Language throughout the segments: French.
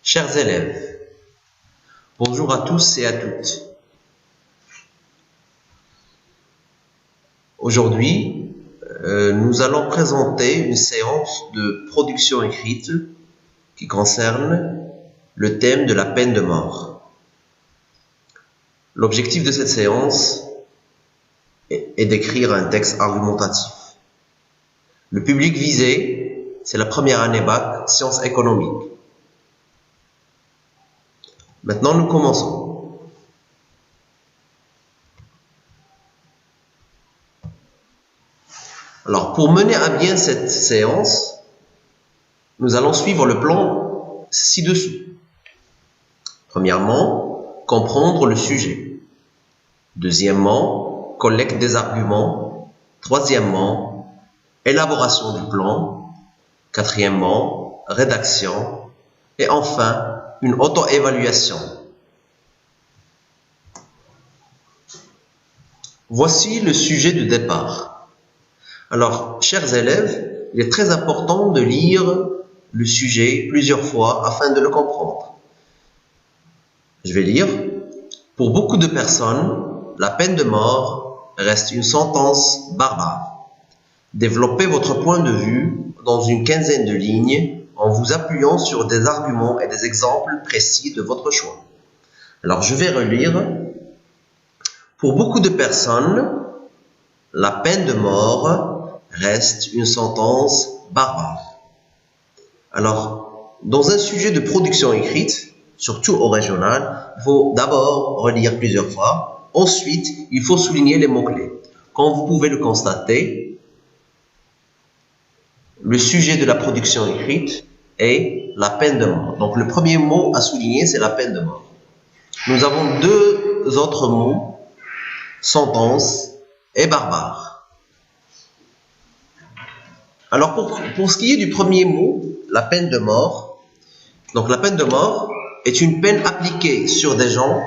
Chers élèves, bonjour à tous et à toutes. Aujourd'hui, nous allons présenter une séance de production écrite qui concerne le thème de la peine de mort. L'objectif de cette séance est d'écrire un texte argumentatif. Le public visé, c'est la première année bac, sciences économiques. Maintenant, nous commençons. Alors, pour mener à bien cette séance, nous allons suivre le plan ci-dessous. Premièrement, comprendre le sujet. Deuxièmement, collecte des arguments. Troisièmement, élaboration du plan. Quatrièmement, rédaction. Et enfin, une auto-évaluation. Voici le sujet de départ. Alors, chers élèves, il est très important de lire le sujet plusieurs fois afin de le comprendre. Je vais lire. Pour beaucoup de personnes, la peine de mort reste une sentence barbare. Développez votre point de vue dans une quinzaine de lignes en vous appuyant sur des arguments et des exemples précis de votre choix. Alors, je vais relire. Pour beaucoup de personnes, la peine de mort reste une sentence barbare. Alors, dans un sujet de production écrite, surtout au régional, il faut d'abord relire plusieurs fois. Ensuite, il faut souligner les mots-clés. Comme vous pouvez le constater, le sujet de la production écrite est la peine de mort. Donc, le premier mot à souligner, c'est la peine de mort. Nous avons deux autres mots, sentence et barbare. Alors, pour ce qui est du premier mot, la peine de mort, donc la peine de mort est une peine appliquée sur des gens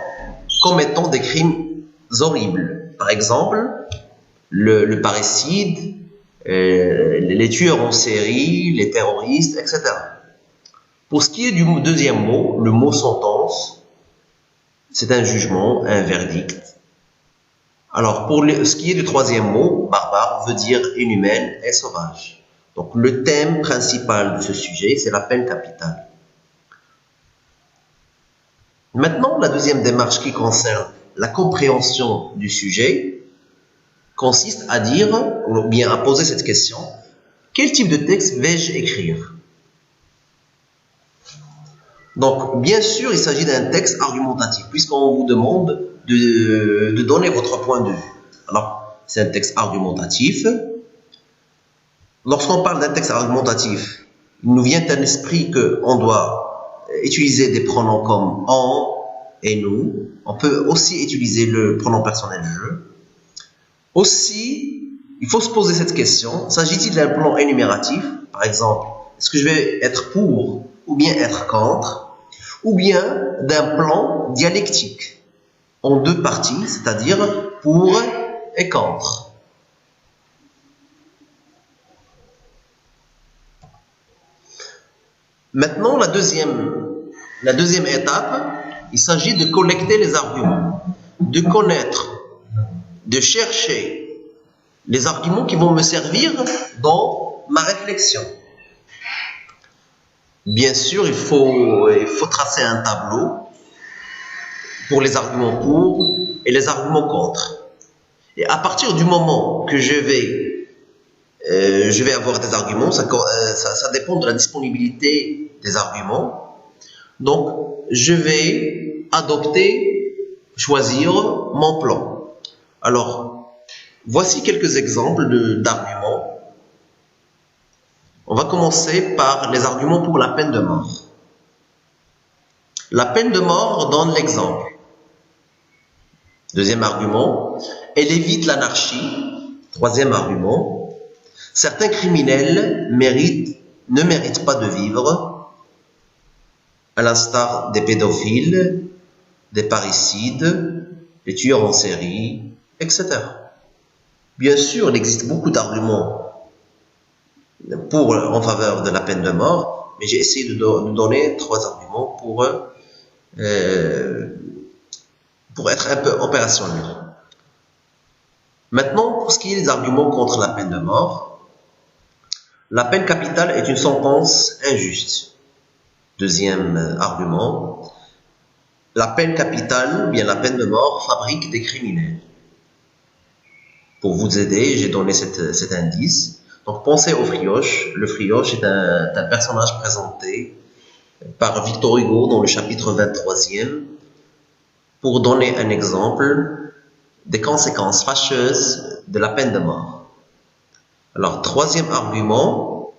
commettant des crimes horribles. Par exemple, le parricide, les tueurs en série, les terroristes, etc. Pour ce qui est du deuxième mot, le mot sentence, c'est un jugement, un verdict. Alors, pour ce qui est du troisième mot, barbare veut dire inhumaine et sauvage. Donc, le thème principal de ce sujet, c'est la peine capitale. Maintenant, la deuxième démarche qui concerne la compréhension du sujet consiste à dire, ou bien à poser cette question, quel type de texte vais-je écrire? Donc, bien sûr, il s'agit d'un texte argumentatif, puisqu'on vous demande de donner votre point de vue. Alors, c'est un texte argumentatif. Lorsqu'on parle d'un texte argumentatif, il nous vient à l'esprit qu'on doit utiliser des pronoms comme on et nous. On peut aussi utiliser le pronom personnel je. Aussi, il faut se poser cette question, s'agit-il d'un plan énumératif? Par exemple, est-ce que je vais être pour ou bien être contre? Ou bien d'un plan dialectique en deux parties, c'est-à-dire pour et contre. Maintenant, la deuxième étape, il s'agit de collecter les arguments, de connaître, de chercher les arguments qui vont me servir dans ma réflexion. Bien sûr, il faut tracer un tableau pour les arguments pour et les arguments contre. Et à partir du moment que je vais avoir des arguments, ça dépend de la disponibilité des arguments. Donc, je vais choisir mon plan. Alors, voici quelques exemples d'arguments. On va commencer par les arguments pour la peine de mort. La peine de mort donne l'exemple. Deuxième argument, elle évite l'anarchie. Troisième argument, certains criminels ne méritent pas de vivre, à l'instar des pédophiles, des parricides, des tueurs en série, etc. Bien sûr, il existe beaucoup d'arguments en faveur de la peine de mort, mais j'ai essayé de donner 3 arguments pour être un peu opérationnel. Maintenant, pour ce qui est des arguments contre la peine de mort, la peine capitale est une sentence injuste. Deuxième argument, la peine capitale, bien la peine de mort, fabrique des criminels. Pour vous aider, j'ai donné cet indice. Donc pensez au Frioche. Le Frioche est un personnage présenté par Victor Hugo dans le chapitre 23e pour donner un exemple des conséquences fâcheuses de la peine de mort. Alors, troisième argument,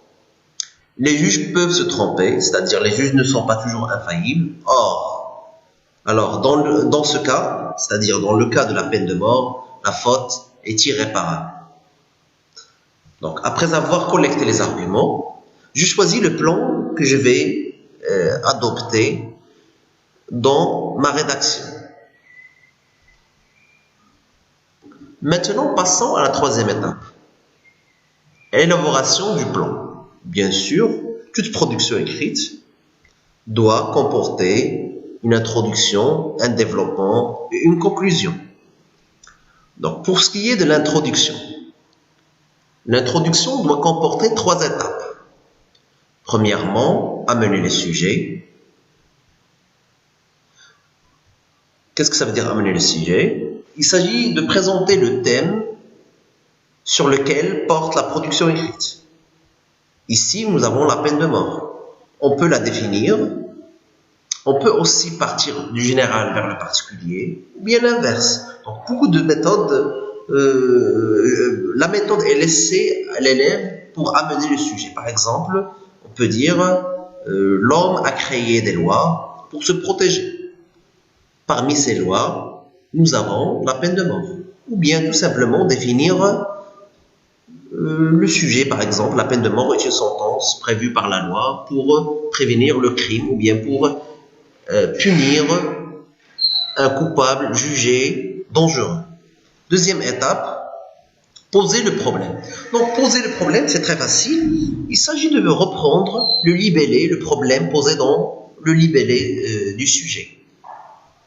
les juges peuvent se tromper, c'est-à-dire les juges ne sont pas toujours infaillibles. Or, alors dans ce cas, c'est-à-dire dans le cas de la peine de mort, la faute est irréparable. Donc, après avoir collecté les arguments, je choisis le plan que je vais adopter dans ma rédaction. Maintenant, passons à la troisième étape. Élaboration du plan. Bien sûr, toute production écrite doit comporter une introduction, un développement et une conclusion. Donc, pour ce qui est de l'introduction doit comporter 3 étapes. Premièrement, amener les sujets. Qu'est-ce que ça veut dire amener le sujet? Il s'agit de présenter le thème sur lequel porte la production écrite. Ici, nous avons la peine de mort. On peut la définir. On peut aussi partir du général vers le particulier, ou bien l'inverse. Donc, beaucoup de méthodes. La méthode est laissée à l'élève pour amener le sujet. Par exemple, on peut dire l'homme a créé des lois pour se protéger. Parmi ces lois, nous avons la peine de mort. Ou bien tout simplement définir le sujet. Par exemple, la peine de mort est une sentence prévue par la loi pour prévenir le crime ou bien pour punir un coupable jugé dangereux. Deuxième étape, poser le problème. Donc, poser le problème, c'est très facile. Il s'agit de reprendre le libellé, le problème posé dans le libellé du sujet.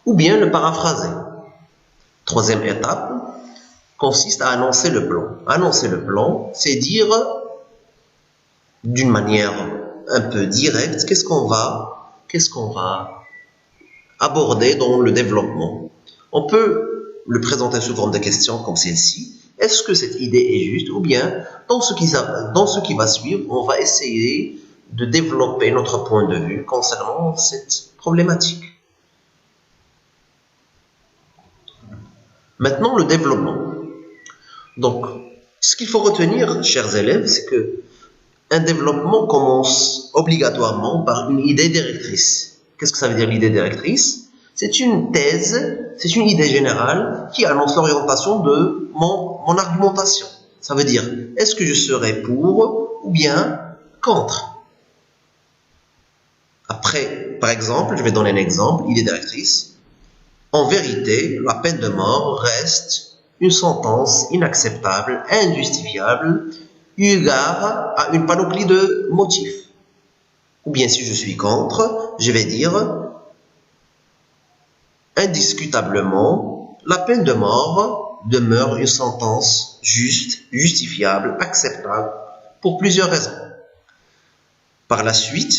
Ou bien le paraphraser. Troisième étape consiste à annoncer le plan. Annoncer le plan, c'est dire d'une manière un peu directe qu'est-ce qu'on va aborder dans le développement. On peut le présenter sous forme de questions comme celle-ci. Est-ce que cette idée est juste? Ou bien, dans ce qui va suivre, on va essayer de développer notre point de vue concernant cette problématique. Maintenant, le développement. Donc, ce qu'il faut retenir, chers élèves, c'est que un développement commence obligatoirement par une idée directrice. Qu'est-ce que ça veut dire l'idée directrice? C'est une thèse, c'est une idée générale qui annonce l'orientation de mon argumentation. Ça veut dire, est-ce que je serai pour ou bien contre? Après, par exemple, je vais donner un exemple, idée directrice. En vérité, la peine de mort reste une sentence inacceptable, injustifiable, eu égard à une panoplie de motifs. Ou bien si je suis contre, je vais dire indiscutablement, la peine de mort demeure une sentence juste, justifiable, acceptable pour plusieurs raisons. Par la suite,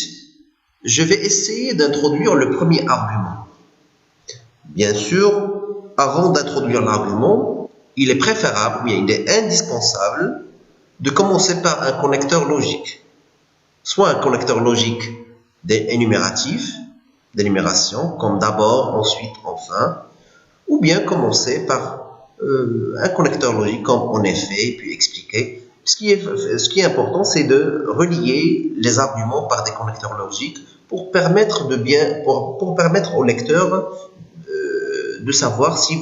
je vais essayer d'introduire le premier argument. Bien sûr, avant d'introduire l'argument, il est préférable, bien il est indispensable de commencer par un connecteur logique. Soit un connecteur logique énumératif, d'énumération, comme d'abord, ensuite, enfin, ou bien commencer par un connecteur logique comme en effet, puis expliquer. Ce qui est important, c'est de relier les arguments par des connecteurs logiques pour permettre au lecteur de savoir si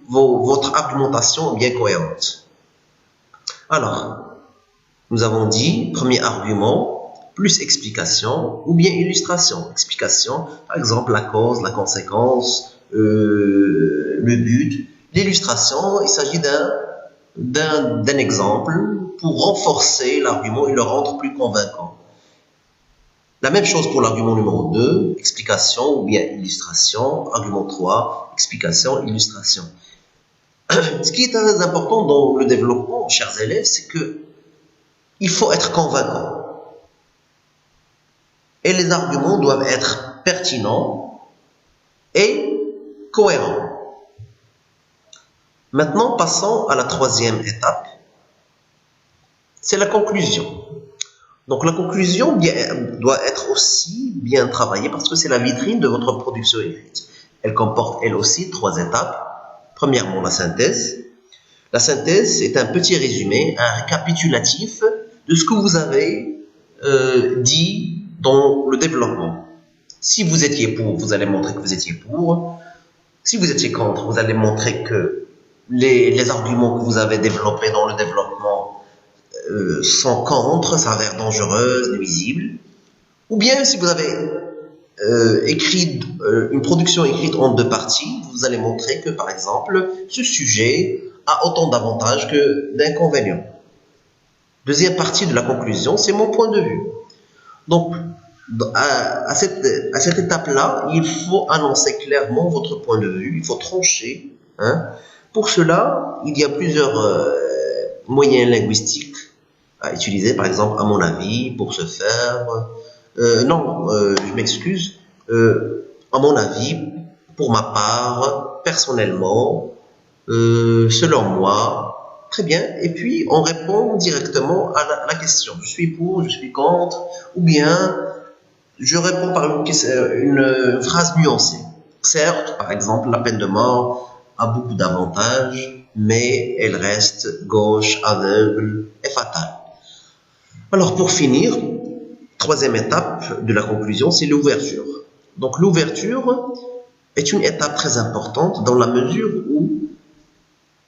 votre argumentation est bien cohérente. Alors, nous avons dit, premier argument, plus explication ou bien illustration. Explication, par exemple, la cause, la conséquence, le but. L'illustration, il s'agit d'un exemple pour renforcer l'argument et le rendre plus convaincant. La même chose pour l'argument numéro 2, explication ou bien illustration. Argument 3, explication, illustration. Ce qui est très important dans le développement, chers élèves, c'est que il faut être convaincant. Et les arguments doivent être pertinents et cohérents. Maintenant, passons à la troisième étape. C'est la conclusion. Donc la conclusion doit être aussi bien travaillée parce que c'est la vitrine de votre production écrite. Elle comporte elle aussi 3 étapes. Premièrement, la synthèse. La synthèse est un petit résumé, un récapitulatif de ce que vous avez dit dans le développement. Si vous étiez pour, vous allez montrer que vous étiez pour. Si vous étiez contre, vous allez montrer que les arguments que vous avez développés dans le développement sont contre, s'avèrent dangereuses, nuisibles. Ou bien si vous avez écrit une production écrite en 2 parties, vous allez montrer que par exemple ce sujet a autant d'avantages que d'inconvénients. Deuxième partie de la conclusion, c'est mon point de vue. Donc à cette étape-là, il faut annoncer clairement votre point de vue, il faut trancher. Pour cela, il y a plusieurs moyens linguistiques à utiliser, par exemple, à mon avis, pour ce faire. Je m'excuse. À mon avis, pour ma part, personnellement, selon moi, très bien. Et puis, on répond directement à la question. Je suis pour, je suis contre, ou bien je réponds par une phrase nuancée. Certes, par exemple, la peine de mort a beaucoup d'avantages, mais elle reste gauche, aveugle et fatale. Alors, pour finir, troisième étape de la conclusion, c'est l'ouverture. Donc, l'ouverture est une étape très importante dans la mesure où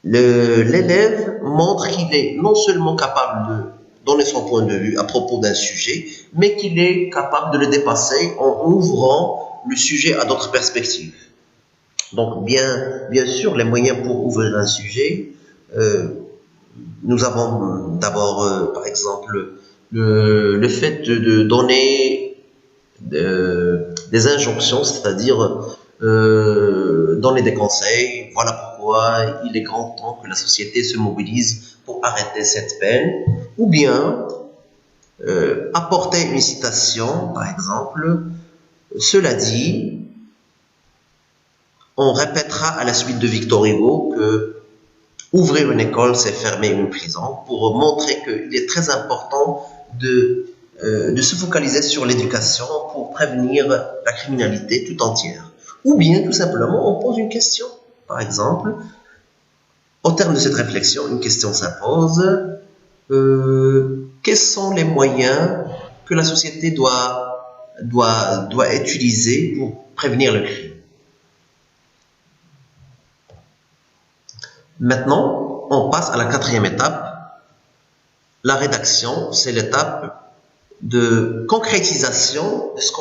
l'élève montre qu'il est non seulement capable de donner son point de vue à propos d'un sujet, mais qu'il est capable de le dépasser en ouvrant le sujet à d'autres perspectives. Donc, bien sûr, les moyens pour ouvrir un sujet, nous avons d'abord, par exemple, le fait de donner des injonctions, c'est-à-dire donner des conseils. Voilà pourquoi il est grand temps que la société se mobilise pour arrêter cette peine, ou bien apporter une citation, par exemple. Cela dit, on répétera à la suite de Victor Hugo que ouvrir une école, c'est fermer une prison, pour montrer qu'il est très important de se focaliser sur l'éducation pour prévenir la criminalité tout entière. Ou bien, tout simplement, on pose une question. Par exemple, au terme de cette réflexion, une question s'impose. Quels sont les moyens que la société doit utiliser pour prévenir le crime? Maintenant, on passe à la 4e étape. La rédaction, c'est l'étape de concrétisation de ce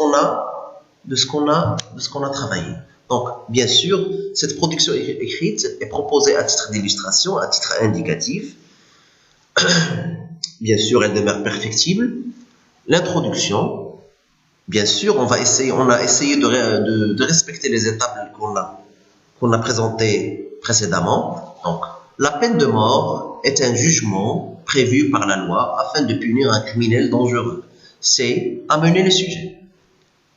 qu'on a travaillé. Donc, bien sûr, cette production écrite est proposée à titre d'illustration, à titre indicatif. Bien sûr, elle demeure perfectible. L'introduction, bien sûr, on a essayé de respecter les étapes qu'on a présentées précédemment. Donc, la peine de mort est un jugement prévu par la loi afin de punir un criminel dangereux. C'est amener le sujet.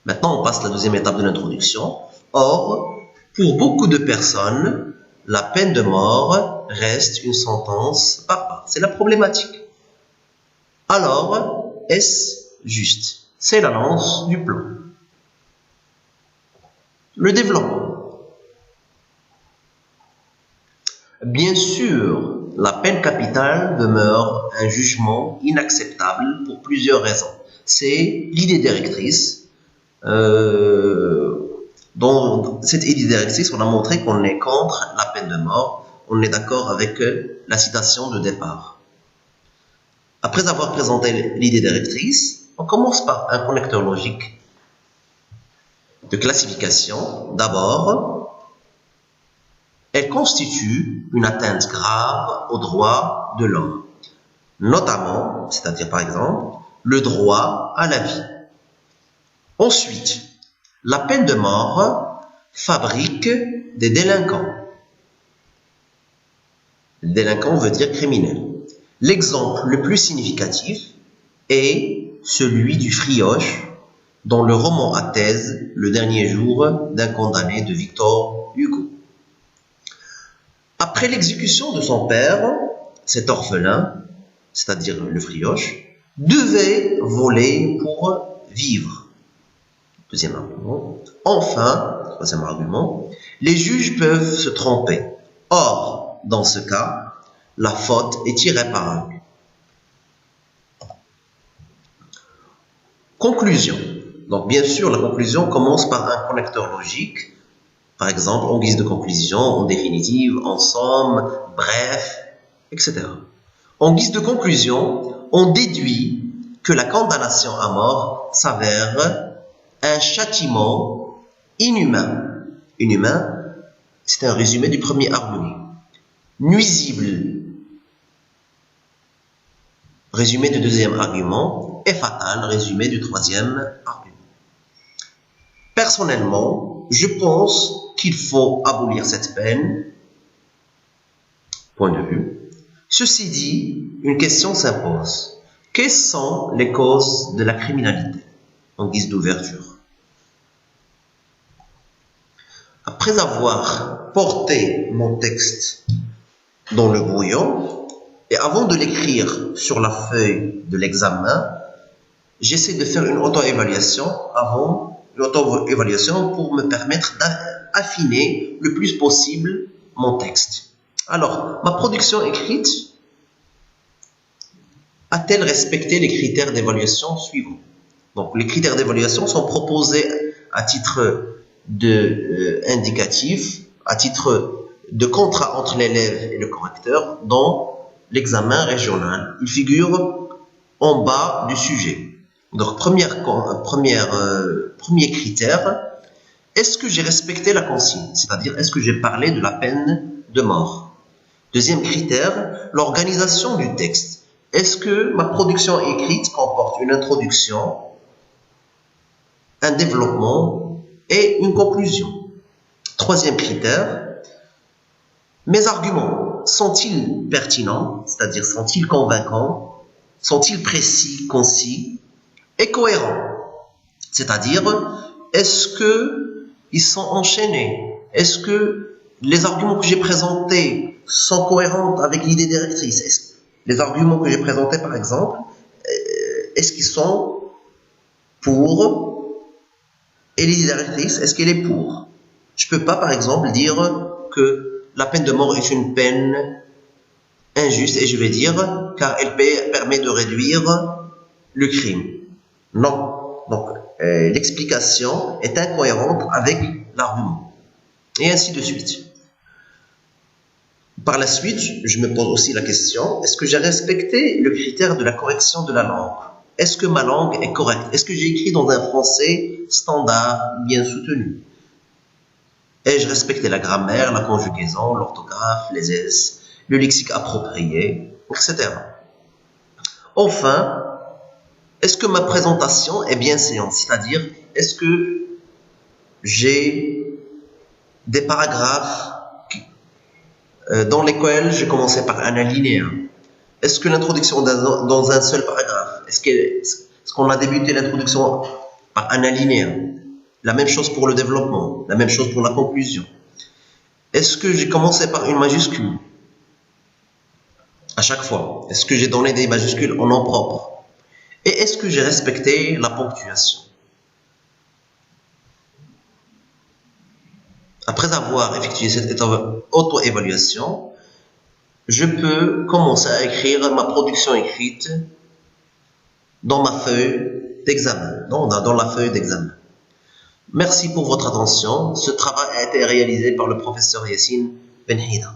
Maintenant, on passe à la 2e étape de l'introduction. Or, pour beaucoup de personnes, la peine de mort reste une sentence barbare. C'est la problématique. Alors, est-ce juste? C'est la lance du plan. Le développement. Bien sûr, la peine capitale demeure un jugement inacceptable pour plusieurs raisons. C'est l'idée directrice. Dans cette idée directrice, on a montré qu'on est contre la peine de mort. On est d'accord avec la citation de départ. Après avoir présenté l'idée directrice, on commence par un connecteur logique de classification. D'abord, elle constitue une atteinte grave aux droits de l'homme, notamment, c'est-à-dire par exemple, le droit à la vie. Ensuite, la peine de mort fabrique des délinquants. Délinquant veut dire criminel. L'exemple le plus significatif est celui du Frioche dans le roman à thèse Le dernier jour d'un condamné de Victor Hugo. Après l'exécution de son père, cet orphelin, c'est-à-dire le Frioche, devait voler pour vivre. Deuxième argument. Enfin, troisième argument, les juges peuvent se tromper. Or, dans ce cas, la faute est irréparable. Conclusion. Donc, bien sûr, la conclusion commence par un connecteur logique. Par exemple, en guise de conclusion, en définitive, en somme, bref, etc. En guise de conclusion, on déduit que la condamnation à mort s'avère un châtiment inhumain. Inhumain, c'est un résumé du premier argument. Nuisible, résumé du deuxième argument, et fatal, résumé du troisième argument. Personnellement, je pense qu'il faut abolir cette peine. Point de vue. Ceci dit, une question s'impose. Quelles sont les causes de la criminalité? En guise d'ouverture. Après avoir porté mon texte dans le brouillon, et avant de l'écrire sur la feuille de l'examen, j'essaie de faire une auto-évaluation pour me permettre d'affiner le plus possible mon texte. Alors, ma production écrite a-t-elle respecté les critères d'évaluation suivants? Donc, les critères d'évaluation sont proposés à titre indicatif, à titre de contrat entre l'élève et le correcteur dans l'examen régional. Il figure en bas du sujet. Donc, premier critère, est-ce que j'ai respecté la consigne? C'est-à-dire, est-ce que j'ai parlé de la peine de mort? Deuxième critère, l'organisation du texte. Est-ce que ma production écrite comporte une introduction, un développement et une conclusion? Troisième critère, mes arguments sont-ils pertinents, c'est-à-dire sont-ils convaincants, sont-ils précis, concis et cohérents? C'est-à-dire, est-ce qu'ils sont enchaînés? Est-ce que les arguments que j'ai présentés sont cohérents avec l'idée directrice? Les arguments que j'ai présentés, par exemple, est-ce qu'ils sont pour et l'idée directrice, est-ce qu'elle est pour? Je ne peux pas, par exemple, dire que la peine de mort est une peine injuste et je vais dire car elle permet de réduire le crime. Non. Donc, l'explication est incohérente avec l'argument. Et ainsi de suite. Par la suite, je me pose aussi la question, est-ce que j'ai respecté le critère de la correction de la langue? Est-ce que ma langue est correcte? Est-ce que j'ai écrit dans un français standard, bien soutenu? Ai-je respecté la grammaire, la conjugaison, l'orthographe, les S, le lexique approprié, etc. Enfin, est-ce que ma présentation est bien séante? C'est-à-dire, est-ce que j'ai des paragraphes dans lesquels j'ai commencé par un alinéa? Est-ce que l'introduction dans un seul paragraphe? Est-ce qu'on a débuté l'introduction par un alinéa? La même chose pour le développement, la même chose pour la conclusion. Est-ce que j'ai commencé par une majuscule à chaque fois? Est-ce que j'ai donné des majuscules en nom propre? Et est-ce que j'ai respecté la ponctuation? Après avoir effectué cette auto-évaluation, je peux commencer à écrire ma production écrite dans ma feuille d'examen, dans la feuille d'examen. Merci pour votre attention. Ce travail a été réalisé par le professeur Yassine Benhida.